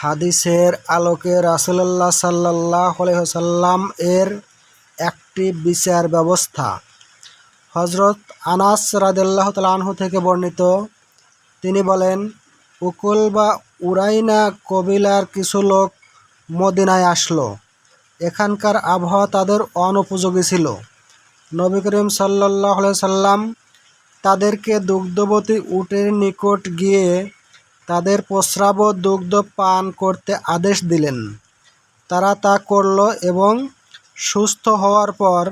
হাদিসের আলোকে রাসূলুল্লাহ সাল্লাল্লাহু আলাইহি ওয়াসাল্লাম এর একটি বিচার ব্যবস্থা। হযরত আনাস রাদিয়াল্লাহু তাআলা আনহু থেকে বর্ণিত, তিনি বলেন, উকুল বা উরাইনা কবিলার কিছু লোক মদিনায় আসলো। এখানকার আবহাওয়া তাদের অনুপযোগী ছিল। নবী করিম সাল্লাল্লাহু আলাইহি সাল্লাম তাদেরকে দুগ্ধবতী উটের নিকট গিয়ে তাদের প্রস্রাব ও দুগ্ধ পান করতে আদেশ দিলেন। তারা তা করল এবং সুস্থ হওয়ার পর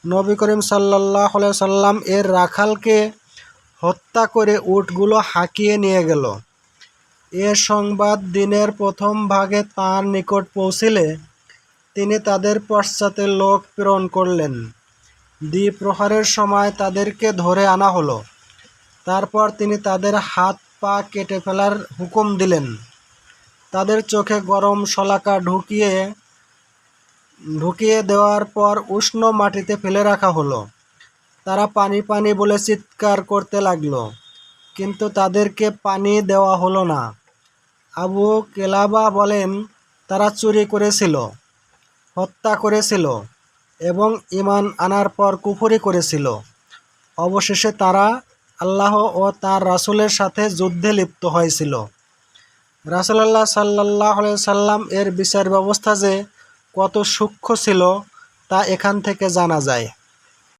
নবী করিম সাল্লাল্লাহু আলাইহি সাল্লাম এর রাখালকে হত্যা করে উটগুলো হাঁকিয়ে নিয়ে গেল। এ সংবাদ দিনের প্রথম ভাগে তাঁর নিকট পৌঁছিলে তিনি তাদের পশ্চাতে লোক প্রেরণ করলেন। দ্বিপ্রহরের সময় তাদেরকে ধরে আনা হলো। তারপর তিনি তাদের হাত পা কেটে ফেলার হুকুম দিলেন। তাদের চোখে গরম শলাকা ঢুকিয়ে দেওয়ার পর উষ্ণ মাটিতে ফেলে রাখা হলো। তারা পানি পানি বলে চিৎকার করতে লাগলো, কিন্তু তাদেরকে পানি দেওয়া হলো না। আবু কেলাবা বলেন, তারা চুরি করেছিল, হত্যা করেছিল এবং ঈমান আনার পর কুফরি করেছিল। অবশেষে তারা আল্লাহ ও তার রাসূলের সাথে যুদ্ধে লিপ্ত হয়েছিল। রাসূলুল্লাহ সাল্লাল্লাহু আলাইহি সাল্লাম এর বিচার ব্যবস্থা যে কত সূক্ষ্ম ছিল তা এখান থেকে জানা যায়।